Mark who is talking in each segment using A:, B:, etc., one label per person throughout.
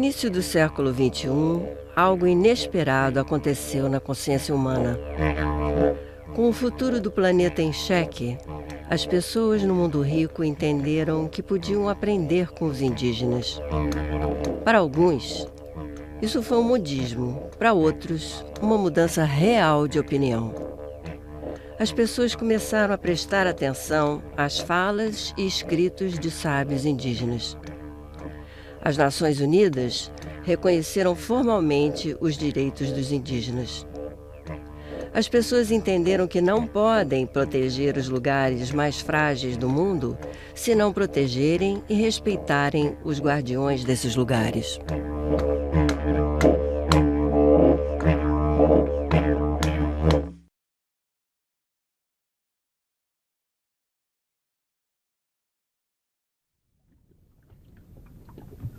A: início do século XXI, algo inesperado aconteceu na consciência humana. Com o futuro do planeta em xeque, as pessoas no mundo rico entenderam que podiam aprender com os indígenas. Para alguns, isso foi um modismo, para outros, uma mudança real de opinião. As pessoas começaram a prestar atenção às falas e escritos de sábios indígenas. As Nações Unidas reconheceram formalmente os direitos dos indígenas. As pessoas entenderam que não podem proteger os lugares mais frágeis do mundo se não protegerem e respeitarem os guardiões desses lugares.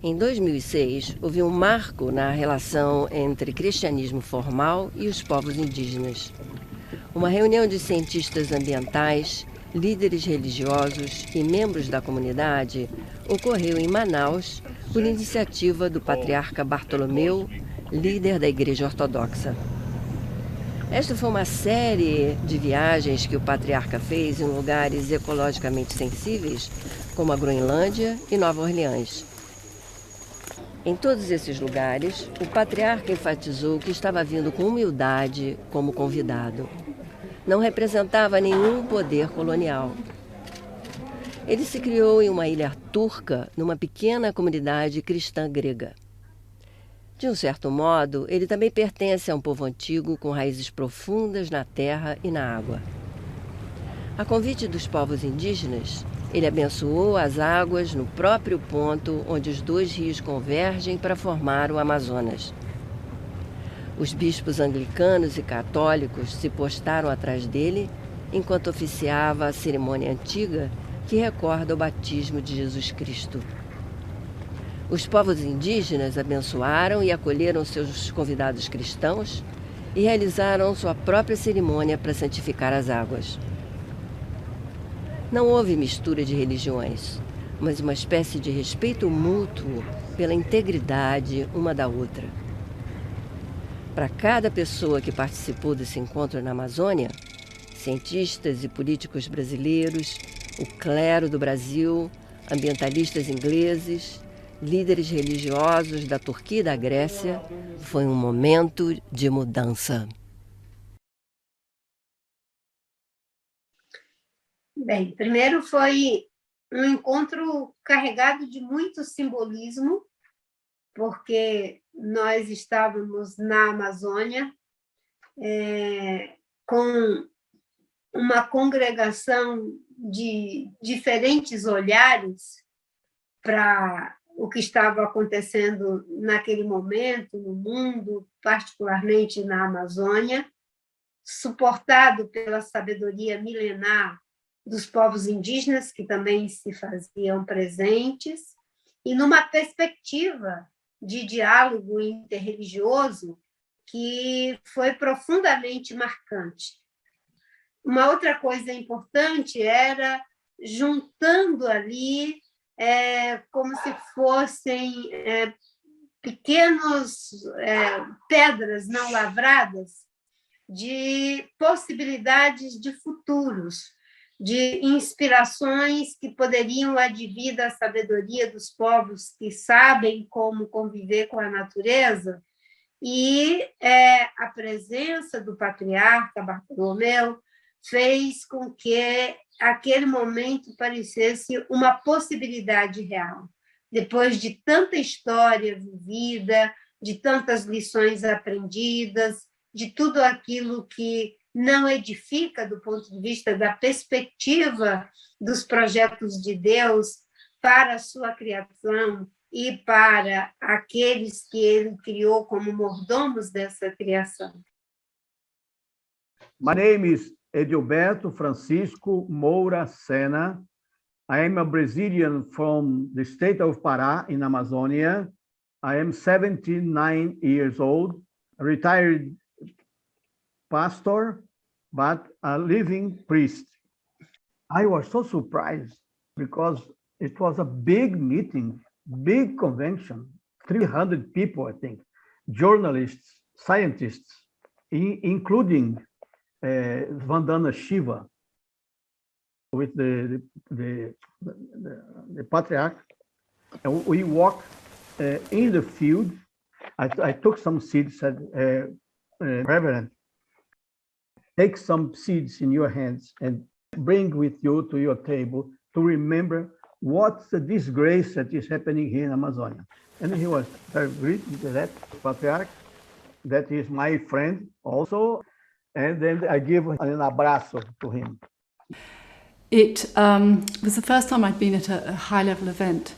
A: Em 2006, houve um marco na relação entre cristianismo formal e os povos indígenas. Uma reunião de cientistas ambientais, líderes religiosos e membros da comunidade ocorreu em Manaus por iniciativa do patriarca Bartolomeu, líder da Igreja Ortodoxa. Esta foi uma série de viagens que o patriarca fez em lugares ecologicamente sensíveis, como a Groenlândia e Nova Orleans. Em todos esses lugares, o patriarca enfatizou que estava vindo com humildade como convidado. Não representava nenhum poder colonial. Ele se criou em uma ilha turca, numa pequena comunidade cristã grega. De um certo modo, ele também pertence a um povo antigo com raízes profundas na terra e na água. A convite dos povos indígenas, ele abençoou as águas no próprio ponto onde os dois rios convergem para formar o Amazonas. Os bispos anglicanos e católicos se postaram atrás dele enquanto oficiava a cerimônia antiga que recorda o batismo de Jesus Cristo. Os povos indígenas abençoaram e acolheram seus convidados cristãos e realizaram sua própria cerimônia para santificar as águas. Não houve mistura de religiões, mas uma espécie de respeito mútuo pela integridade uma da outra. Para cada pessoa que participou desse encontro na Amazônia, cientistas e políticos brasileiros, o clero do Brasil, ambientalistas ingleses, líderes religiosos da Turquia e da Grécia, foi um momento de mudança.
B: Bem, primeiro foi um encontro carregado de muito simbolismo, porque nós estávamos na Amazônia com uma congregação de diferentes olhares para o que estava acontecendo naquele momento no mundo, particularmente na Amazônia, suportado pela sabedoria milenar dos povos indígenas, que também se faziam presentes, e numa perspectiva de diálogo interreligioso que foi profundamente marcante. Uma outra coisa importante era juntando ali como se fossem pequenas pedras não lavradas de possibilidades de futuros, de inspirações que poderiam advir da sabedoria dos povos que sabem como conviver com a natureza, e a presença do patriarca Bartolomeu fez com que aquele momento parecesse uma possibilidade real. Depois de tanta história vivida, de tantas lições aprendidas, de tudo aquilo que não edifica do ponto de vista da perspectiva dos projetos de Deus para a sua criação e para aqueles que ele criou como mordomos dessa criação.
C: My name is Edilberto Francisco Moura Sena. I am a Brazilian from the state of Pará in Amazonia. I am 79 years old, a retired pastor, but a living priest. I was so surprised because it was a big meeting, big convention, 300 people, I think, journalists, scientists, including Vandana Shiva, with the patriarch. And we walked in the field. I took some seeds, said, Reverend, take some seeds in your hands and bring with you to your table to remember what's the disgrace that is happening here in Amazonia. And he was very great with that patriarch. That is my friend also. And then I give an abraço to him.
D: It was the first time I'd been at a high-level event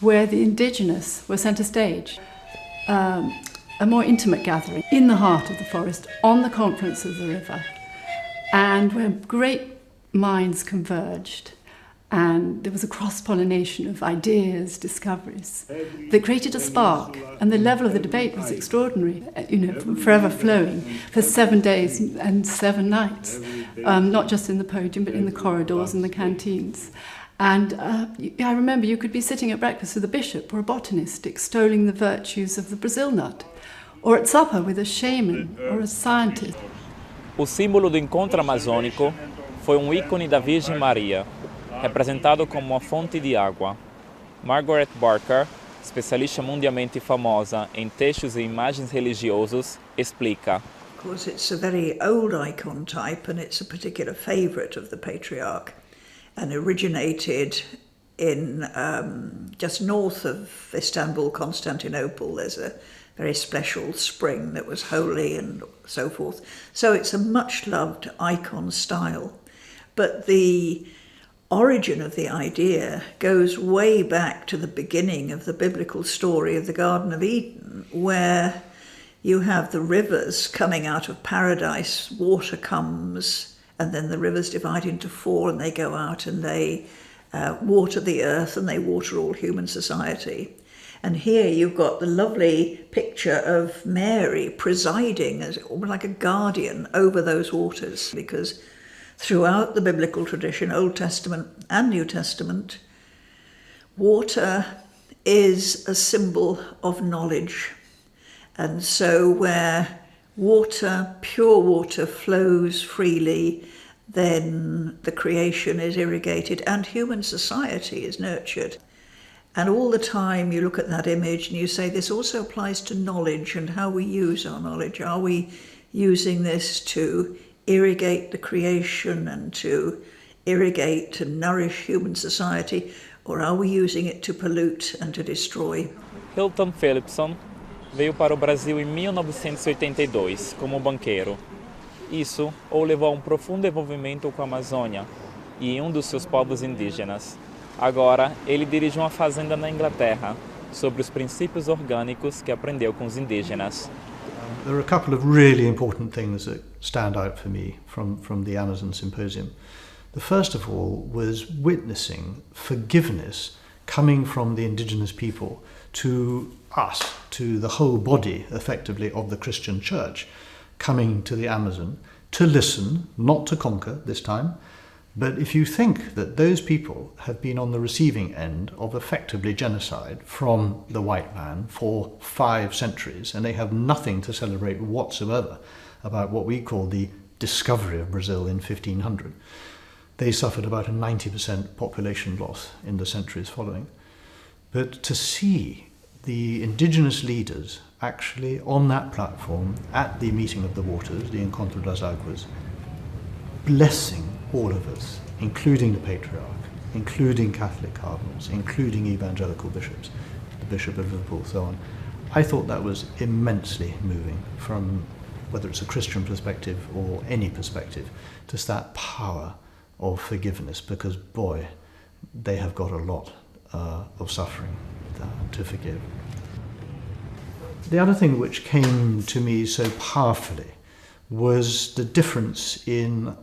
D: where the indigenous were centre stage. A more intimate gathering in the heart of the forest, on the confluence of the river, and where great minds converged, and there was a cross-pollination of ideas, discoveries that created a spark, and the level of the debate was extraordinary, forever flowing for 7 days and 7 nights, not just in the podium but in the corridors and the canteens. And I remember you could be sitting at breakfast with a bishop or a botanist extolling the virtues of the Brazil nut, or at supper with a shaman or a scientist.
E: O símbolo do encontro amazônico foi ícone da Virgem Maria, representado como uma fonte de água. Margaret Barker, especialista mundialmente famosa em textos e imagens religiosos, explica.
F: Of course, it's a very old icon type, and it's a particular favourite of the patriarch, and originated in just north of Istanbul, Constantinople. There's a very special spring that was holy and so forth. So it's a much loved icon style. But the origin of the idea goes way back to the beginning of the biblical story of the Garden of Eden, where you have the rivers coming out of paradise, water comes, and then the rivers divide into 4 and they go out and they water the earth and they water all human society. And here you've got the lovely picture of Mary presiding as almost like a guardian over those waters, because throughout the biblical tradition, Old Testament and New Testament, water is a symbol of knowledge. And so where water, pure water, flows freely, then the creation is irrigated and human society is nurtured. And all the time you look at that image and you say this also applies to knowledge and how we use our knowledge. Are we using this to irrigate the creation and to irrigate and nourish human society, or are we using it to pollute and to destroy?
E: Hilton Philipson veio para o Brasil em 1982 como banqueiro. Isso o levou a profundo envolvimento com a Amazônia e dos seus povos indígenas. Agora, ele dirige uma fazenda na Inglaterra sobre os princípios orgânicos que aprendeu com os indígenas.
G: There are a couple of really important things that stand out for me from the Amazon Symposium. The first of all was witnessing forgiveness coming from the indigenous people to us, to the whole body, effectively, of the Christian church, coming to the Amazon to listen, not to conquer this time. But if you think that those people have been on the receiving end of effectively genocide from the white man for 5 centuries, and they have nothing to celebrate whatsoever about what we call the discovery of Brazil in 1500, they suffered about a 90% population loss in the centuries following. But to see the indigenous leaders actually on that platform at the meeting of the waters, the Encontro das Águas, blessing all of us, including the Patriarch, including Catholic cardinals, including evangelical bishops, the Bishop of Liverpool, so on. I thought that was immensely moving from whether it's a Christian perspective or any perspective, just that power of forgiveness, because boy, they have got a lot of suffering to forgive. The other thing which came to me so powerfully was the difference in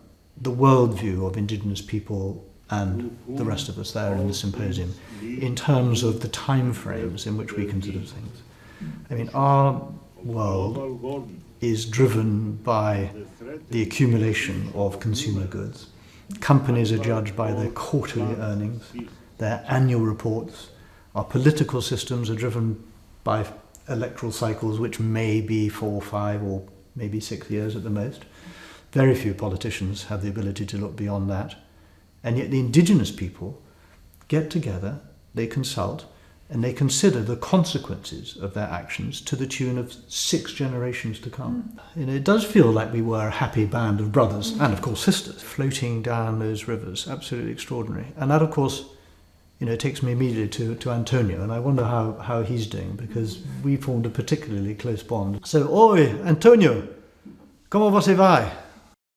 G: the worldview of indigenous people and the rest of us there in the symposium in terms of the time frames in which we consider things. I mean, our world is driven by the accumulation of consumer goods. Companies are judged by their quarterly earnings, their annual reports. Our political systems are driven by electoral cycles which may be 4, 5 or maybe 6 years at the most. Very few politicians have the ability to look beyond that. And yet the indigenous people get together, they consult, and they consider the consequences of their actions to the tune of 6 generations to come. You know, it does feel like we were a happy band of brothers, and of course sisters, floating down those rivers. Absolutely extraordinary. And that, of course, you know, takes me immediately to Antonio, and I wonder how he's doing, because we formed a particularly close bond. So, oi, Antonio, como você vai?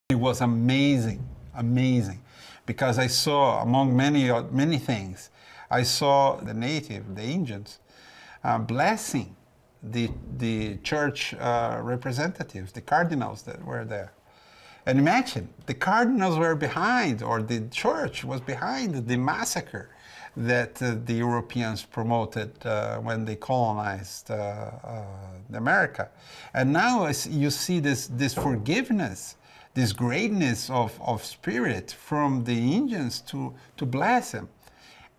H: It was amazing, amazing, because I saw, among many things, I saw the native, the Indians, blessing the church representatives, the cardinals that were there. And imagine, the cardinals were behind, or the church was behind the massacre that the Europeans promoted when they colonized America. And now you see this forgiveness, this greatness of spirit from the Indians to bless them.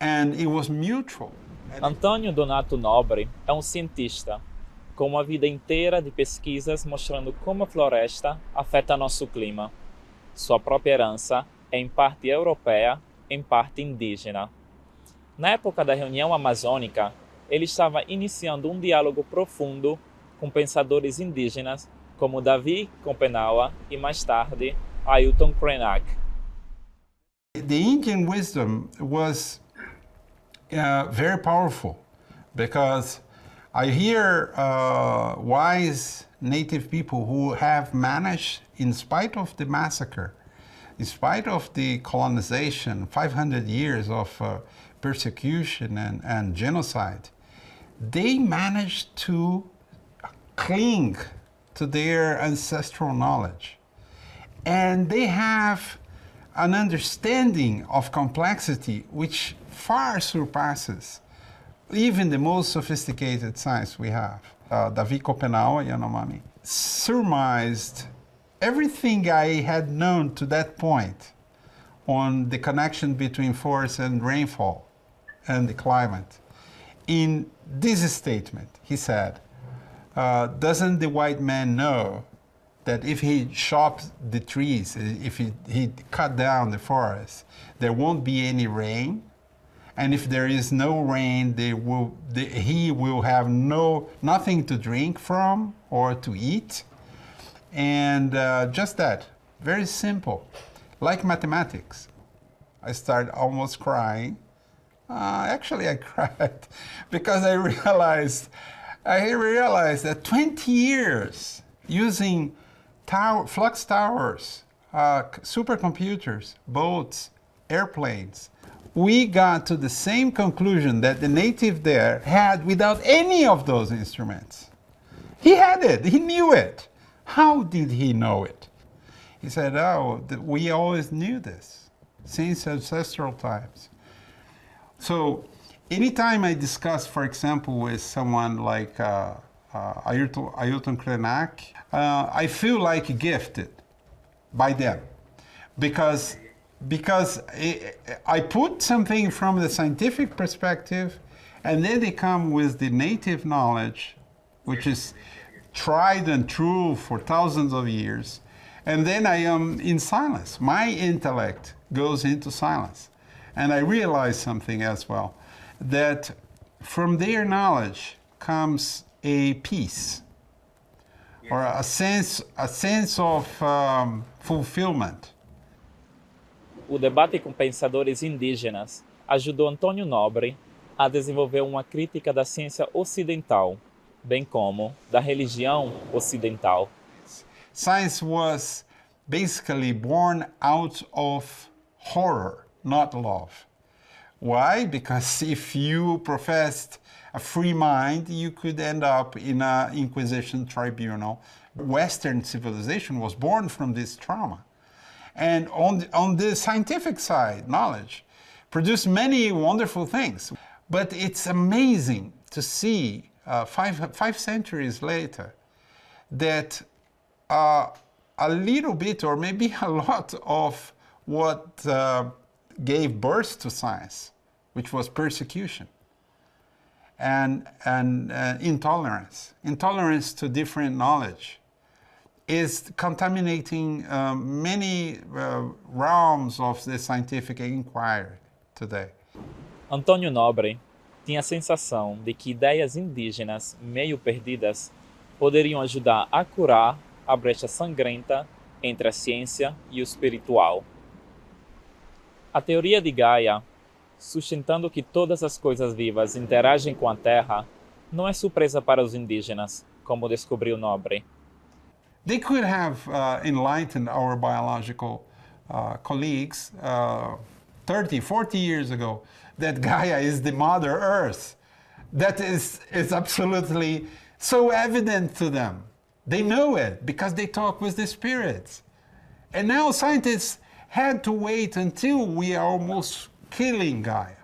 H: And it was mutual.
E: Antônio Donato Nobre é cientista, com uma vida inteira de pesquisas mostrando como a floresta afeta nosso clima. Sua própria herança é em parte europeia, em parte indígena. Na época da reunião amazônica, ele estava iniciando diálogo profundo com pensadores indígenas como Davi Kopenawa e mais tarde Ailton Krenak.
H: The Indian wisdom was very powerful, because I hear wise native people who have managed, in spite of the massacre, in spite of the colonization, 500 years of persecution and genocide, they managed to cling to their ancestral knowledge. And they have an understanding of complexity which far surpasses even the most sophisticated science we have. Davi Kopenawa, Yanomami, surmised everything I had known to that point on the connection between forest and rainfall and the climate. In this statement, he said, doesn't the white man know that if he chopped the trees, if he cut down the forest, there won't be any rain? And if there is no rain, he will have nothing to drink from or to eat. And just that, very simple, like mathematics. I started almost crying. Actually, I cried because I realized that 20 years using flux towers, supercomputers, boats, airplanes, we got to the same conclusion that the native there had without any of those instruments. He had it, he knew it. How did he know it? He said, we always knew this since ancestral times. So anytime I discuss, for example, with someone like Ailton Krenak, I feel like gifted by them, because I put something from the scientific perspective, and then they come with the native knowledge, which is tried and true for thousands of years, and then I am in silence. My intellect goes into silence. And I realize something as well, that from their knowledge comes a peace, or a sense of fulfillment.
E: O debate com pensadores indígenas ajudou Antônio Nobre a desenvolver uma crítica da ciência ocidental, bem como da religião ocidental.
H: Science was basically born out of horror, not love. Why? Because if you professed a free mind, you could end up in an Inquisition tribunal. Western civilization was born from this trauma. And on the scientific side, knowledge produced many wonderful things. But it's amazing to see, 5 centuries later, that a little bit, or maybe a lot, of what gave birth to science, which was persecution, and intolerance. Intolerance to different knowledge is contaminating many realms of the scientific inquiry today.
E: Antônio Nobre tinha a sensação de que ideias indígenas meio perdidas poderiam ajudar a curar a brecha sangrenta entre a ciência e o espiritual. A teoria de Gaia, sustentando que todas as coisas vivas interagem com a Terra, não é surpresa para os indígenas, como descobriu Nobre.
H: They could have enlightened our biological colleagues 30, 40 years ago that Gaia is the Mother Earth. That is absolutely so evident to them. They know it because they talk with the spirits. And now scientists had to wait until we are almost killing Gaia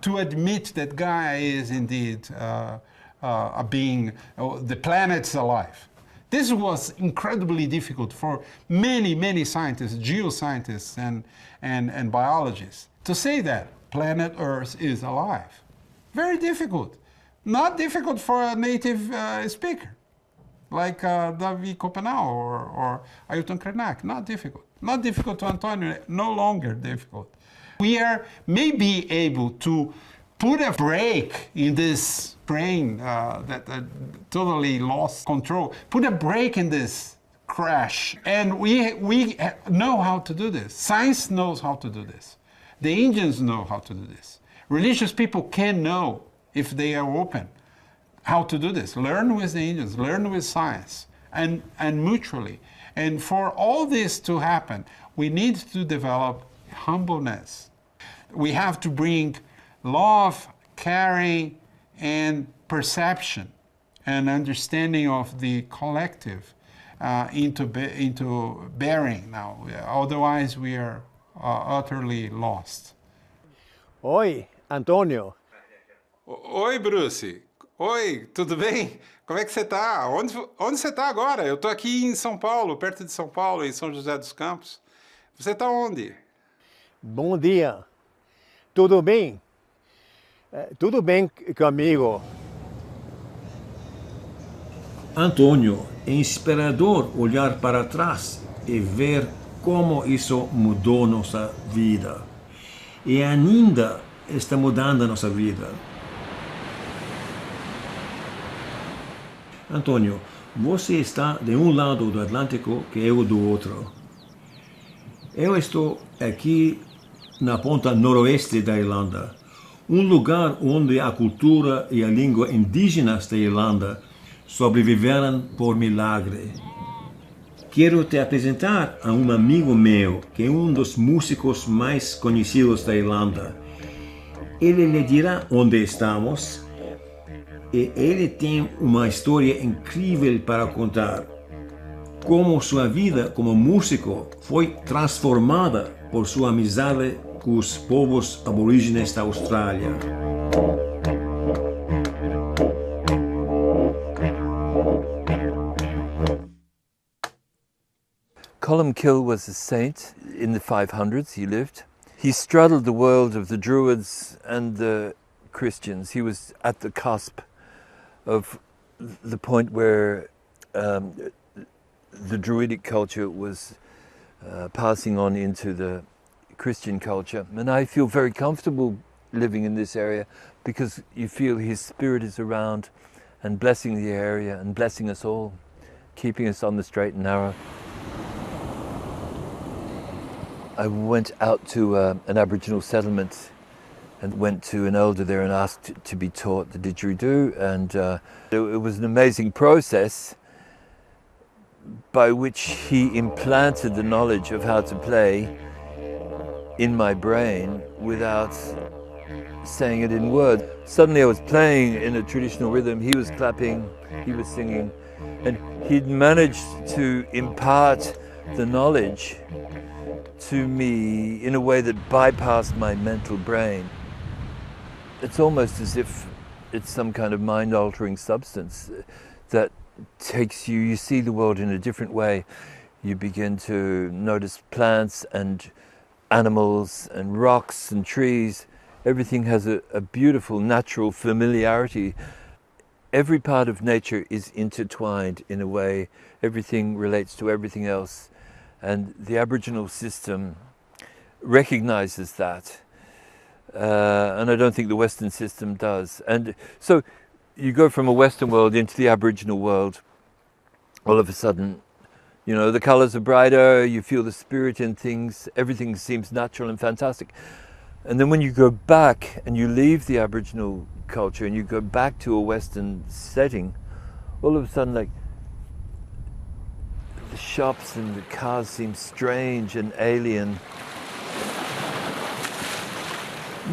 H: to admit that Gaia is indeed a being, the planet's alive. This was incredibly difficult for many, many scientists, geoscientists and biologists, to say that planet Earth is alive. Very difficult. Not difficult for a native speaker, like David Copenau or Ailton Krenak. Not difficult. Not difficult to Antonio, no longer difficult. We are maybe able to put a break in this brain that totally lost control, put a break in this crash. And we know how to do this. Science knows how to do this. The Indians know how to do this. Religious people can know, if they are open, how to do this. Learn with the Indians, learn with science, and mutually. And for all this to happen, we need to develop humbleness. We have to bring love, caring, and perception and understanding of the collective into bearing now. Otherwise, we are utterly lost.
I: Oi, Antônio.
H: Oi, Bruce. Oi, tudo bem? Como é que você está? Onde você está agora? Eu estou aqui em São Paulo, perto de São Paulo, em São José dos Campos. Você está onde?
I: Bom dia. Tudo bem? Tudo bem comigo.
J: Antônio, é inspirador olhar para trás e ver como isso mudou nossa vida. E ainda está mudando a nossa vida. Antônio, você está de um lado do Atlântico que eu do outro. Eu estou aqui na ponta noroeste da Irlanda, um lugar onde a cultura e a língua indígenas da Irlanda sobreviveram por milagre. Quero te apresentar a um amigo meu, que é um dos músicos mais conhecidos da Irlanda. Ele lhe dirá onde estamos e ele tem uma história incrível para contar. Como sua vida como músico foi transformada por sua amizade com os povos aborígenes da Austrália.
K: Columkill was a saint. In the 500s he lived. He straddled the world of the Druids and the Christians. He was at the cusp of the point where the Druidic culture was passing on into the Christian culture. And I feel very comfortable living in this area because you feel his spirit is around and blessing the area and blessing us all, keeping us on the straight and narrow. I went out to an Aboriginal settlement and went to an elder there and asked to be taught the didgeridoo, and it was an amazing process by which he implanted the knowledge of how to play in my brain without saying it in words. Suddenly I was playing in a traditional rhythm, he was clapping, he was singing, and he'd managed to impart the knowledge to me in a way that bypassed my mental brain. It's almost as if it's some kind of mind-altering substance that takes you see the world in a different way. You begin to notice plants and animals and rocks and trees everything has a beautiful natural familiarity. Every part of nature is intertwined in a way. Everything relates to everything else. And the Aboriginal system recognizes that. And I don't think the Western system does. And so you go from a Western world into the Aboriginal world, all of a sudden, you know, the colors are brighter, you feel the spirit in things, everything seems natural and fantastic. And then when you go back and you leave the Aboriginal culture and you go back to a Western setting, all of a sudden, like, the shops and the cars seem strange and alien.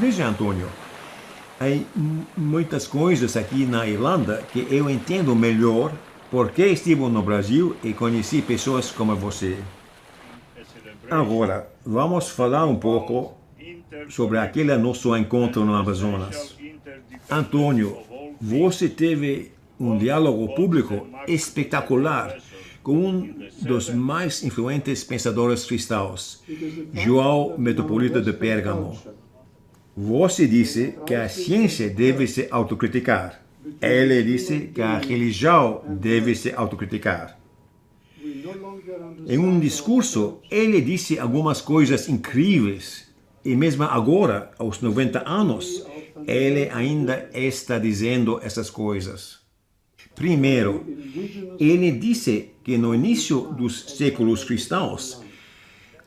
J: Veja, Antônio, há muitas coisas aqui na Irlanda que eu entendo melhor porque estive no Brasil e conheci pessoas como você. Agora, vamos falar um pouco sobre aquele nosso encontro no Amazonas. Antônio, você teve um diálogo público espetacular com um dos mais influentes pensadores cristãos, João Metropolita de Pérgamo. Você disse que a ciência deve se autocriticar. Ele disse que a religião deve se autocriticar. Em um discurso, ele disse algumas coisas incríveis. E mesmo agora, aos 90 anos, ele ainda está dizendo essas coisas. Primeiro, ele disse que no início dos séculos cristãos,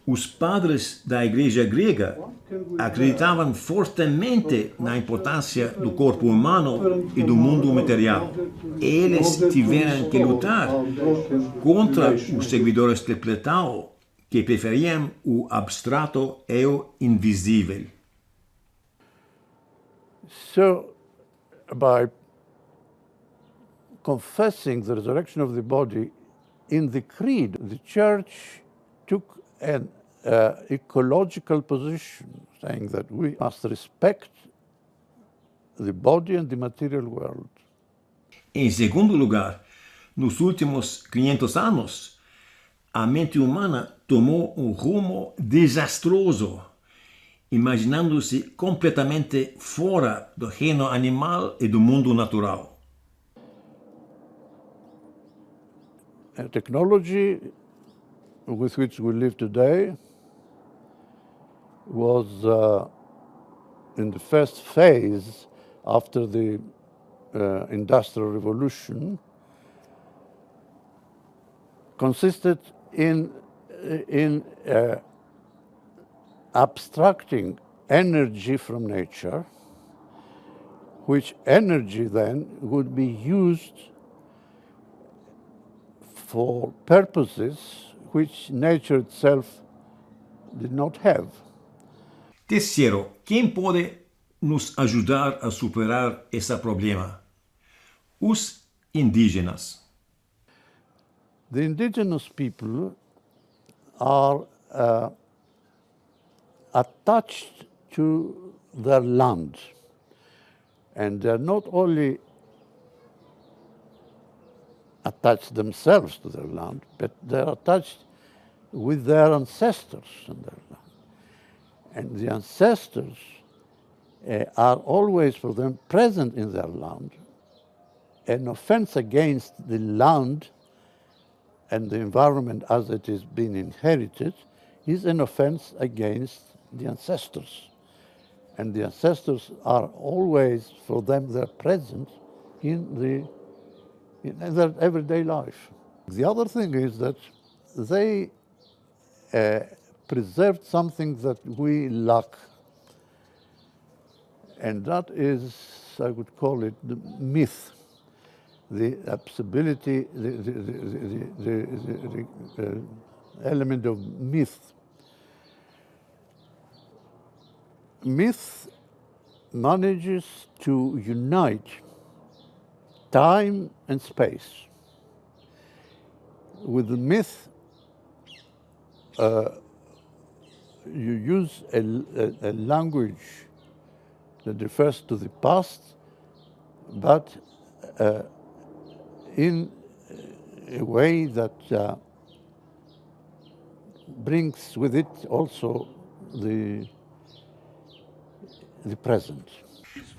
J: os padres da igreja grega acreditavam fortemente na importância do corpo humano e do mundo material. Eles tiveram que lutar contra os seguidores de Platão, que preferiam o abstrato e o invisível.
L: So, by confessing the resurrection of the body in the creed, the church took an ecological position, saying that we must respect the body and the material world.
J: Em segundo lugar, nos últimos 500 anos, a mente humana tomou um rumo desastroso, imaginando-se completamente fora do reino animal e do mundo natural.
L: A technology with which we live today was in the first phase after the Industrial Revolution consisted in abstracting energy from nature, which energy then would be used for purposes which nature itself did not have.
J: Terceiro, quem pode nos ajudar a superar esse problema? Os indígenas.
L: The indigenous people are attached to their land, and they're not only attached themselves to their land, but they're attached with their ancestors in their land. And the ancestors are always for them present in their land. An offense against the land and the environment as it is being inherited is an offense against the ancestors. And the ancestors are always, for them, they're present in their everyday life. The other thing is that they preserved something that we lack, and that is, I would call it, the myth, the ability, the element of myth. Myth manages to unite time and space. With the myth, you use a language that refers to the past, but in a way that brings with it also the the present.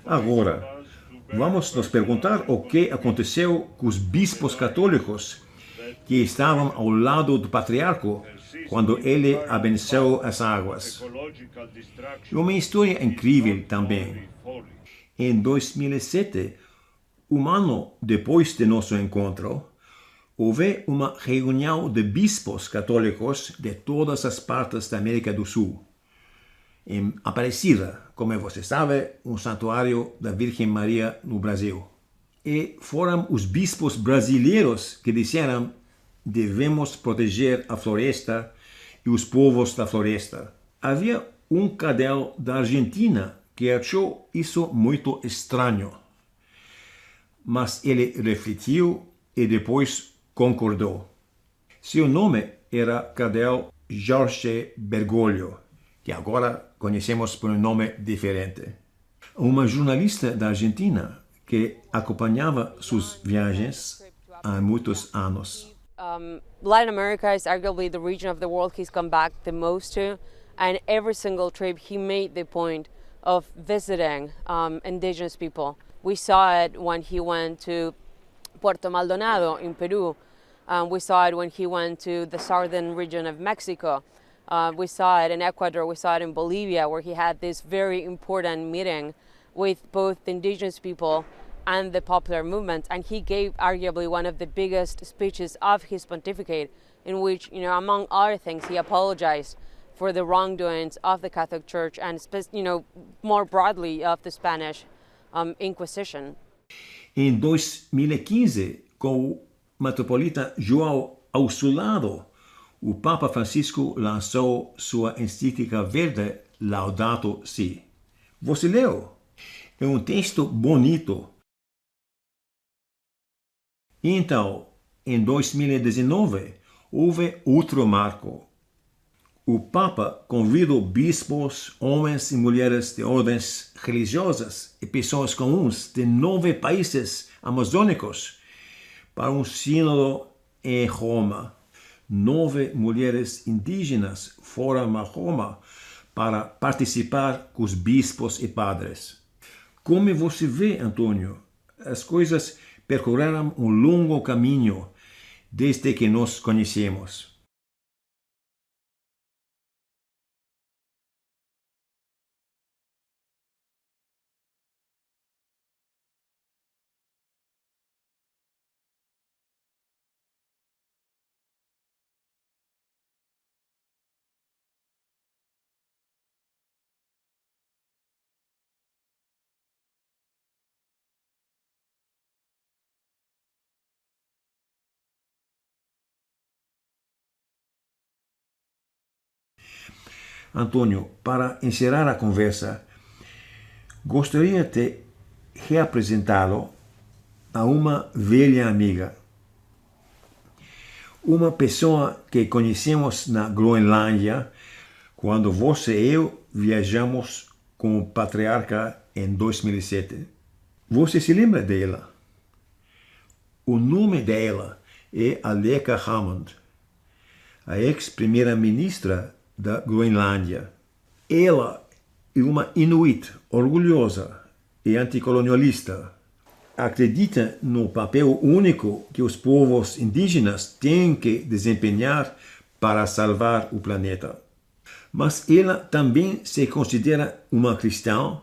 J: Agora, vamos nos perguntar o que aconteceu com os bispos católicos que estavam ao lado do patriarca quando ele abençoou as águas. Uma história incrível também. Em 2007, um ano depois de nosso encontro, houve uma reunião de bispos católicos de todas as partes da América do Sul. Em Aparecida, como você sabe, um santuário da Virgem Maria no Brasil. E foram os bispos brasileiros que disseram: devemos proteger a floresta e os povos da floresta. Havia um cardeal da Argentina que achou isso muito estranho, mas ele refletiu e depois concordou. Seu nome era cardeal Jorge Bergoglio, que agora conhecemos por um nome diferente. Uma jornalista da Argentina que acompanhava suas viagens há muitos anos.
M: Latin America is arguably the region of the world he's come back the most to, and every single trip he made the point of visiting indigenous people. We saw it when he went to Puerto Maldonado in Peru. We saw it when he went to the southern region of Mexico. We saw it in Ecuador, we saw it in Bolivia, where he had this very important meeting with both the indigenous people and the popular movement. And he gave arguably one of the biggest speeches of his pontificate, in which, among other things, he apologized for the wrongdoings of the Catholic Church and, more broadly of the Spanish Inquisition.
J: Em 2015, com o metropolita João ao seu lado, o Papa Francisco lançou sua encíclica verde Laudato Si. Você leu? É um texto bonito. Então, em 2019, houve outro marco. O Papa convidou bispos, homens e mulheres de ordens religiosas e pessoas comuns de 9 países amazônicos para um sínodo em Roma. 9 mulheres indígenas foram a Roma para participar com os bispos e padres. Como você vê, Antônio, as coisas percorreram um longo caminho desde que nos conhecemos. Antônio, para encerrar a conversa, gostaria de reapresentá-lo a uma velha amiga. Uma pessoa que conhecemos na Groenlândia quando você e eu viajamos com o patriarca em 2007. Você se lembra dela? O nome dela é Aleqa Hammond, a ex-primeira-ministra da Groenlândia. Ela é uma Inuit orgulhosa e anticolonialista. Acredita no papel único que os povos indígenas têm que desempenhar para salvar o planeta. Mas ela também se considera uma cristã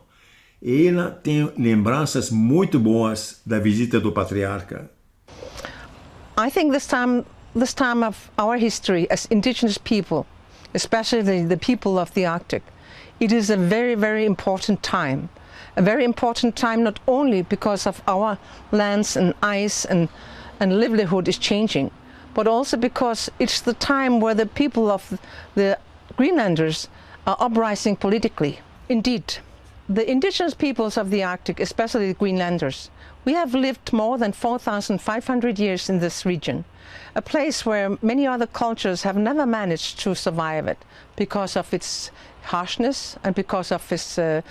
J: e ela tem lembranças muito boas da visita do patriarca.
N: I think this time of our history as indigenous people, especially the people of the Arctic, it is a very, very important time. A very important time not only because of our lands and ice and livelihood is changing, but also because it's the time where the people of the Greenlanders are uprising politically. Indeed, the indigenous peoples of the Arctic, especially the Greenlanders, we have lived more than 4,500 years in this region, a place where many other cultures have never managed to survive it because of its harshness and because of the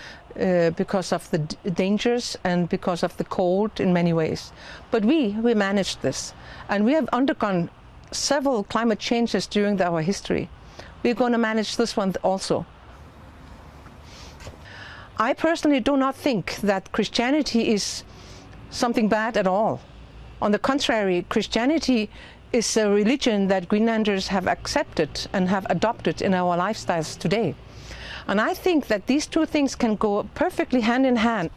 N: dangers and because of the cold in many ways. But we managed this, and we have undergone several climate changes during our history. We're going to manage this one also. I personally do not think that Christianity is something bad at all. On the contrary, Christianity is a religion that Greenlanders have accepted and have adopted in our lifestyles today. And I think that these two things can go perfectly hand in hand.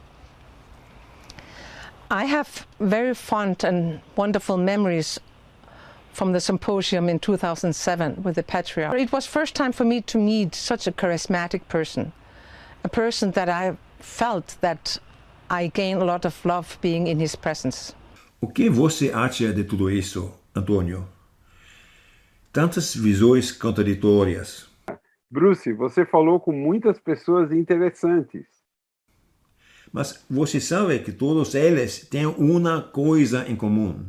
N: I have very fond and wonderful memories from the symposium in 2007 with the Patriarch. It was first time for me to meet such a charismatic person, a person that I felt that I gained a lot of love being in his presence.
J: O que você acha de tudo isso, Antônio? Tantas visões contraditórias.
O: Bruce, você falou com muitas pessoas interessantes.
J: Mas você sabe que todos eles têm uma coisa em comum.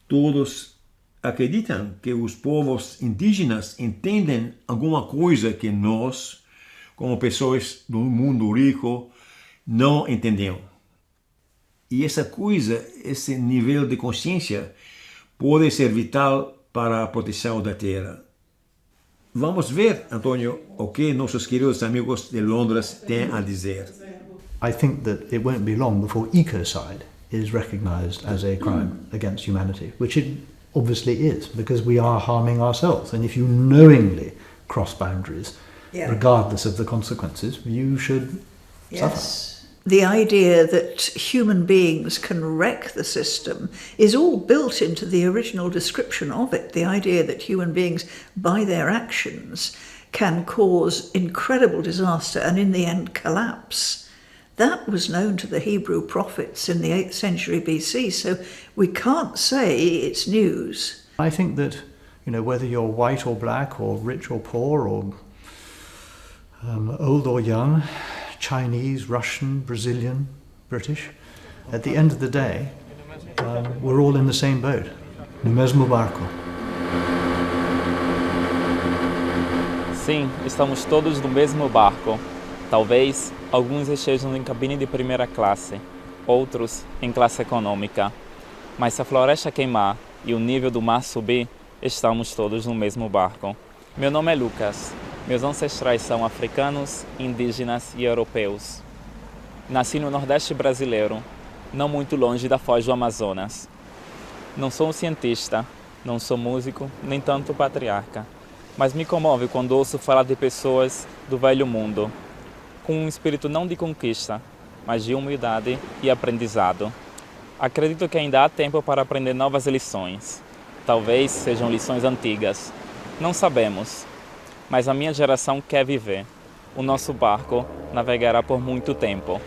J: Todos acreditam que os povos indígenas entendem alguma coisa que nós, como pessoas do mundo rico, não entendemos. E essa coisa, esse nível de consciência, pode ser vital para a proteção da terra. Vamos ver, Antônio, o que nossos queridos amigos de Londres têm a dizer.
G: I think that it won't be long before ecocide is recognised as a crime against humanity, which it obviously is, because we are harming ourselves. And if you knowingly cross boundaries, regardless of the consequences, you should suffer.
F: The idea that human beings can wreck the system is all built into the original description of it. The idea that human beings, by their actions, can cause incredible disaster and in the end collapse. That was known to the Hebrew prophets in the 8th century BC, so we can't say it's news.
G: I think that, whether you're white or black or rich or poor or old or young, Chinese, Russian, Brazilian, British, at the end of the day, we're all in the same boat, no mesmo barco.
E: Sim, estamos todos no mesmo barco. Talvez alguns estejam em cabine de primeira classe, outros em classe econômica. Mas se a floresta queimar e o nível do mar subir, estamos todos no mesmo barco. Meu nome é Lucas. Meus ancestrais são africanos, indígenas e europeus. Nasci no Nordeste brasileiro, não muito longe da foz do Amazonas. Não sou um cientista, não sou músico, nem tanto patriarca, mas me comove quando ouço falar de pessoas do velho mundo, com um espírito não de conquista, mas de humildade e aprendizado. Acredito que ainda há tempo para aprender novas lições. Talvez sejam lições antigas. Não sabemos. Mas a minha geração quer viver. O nosso barco navegará por muito tempo.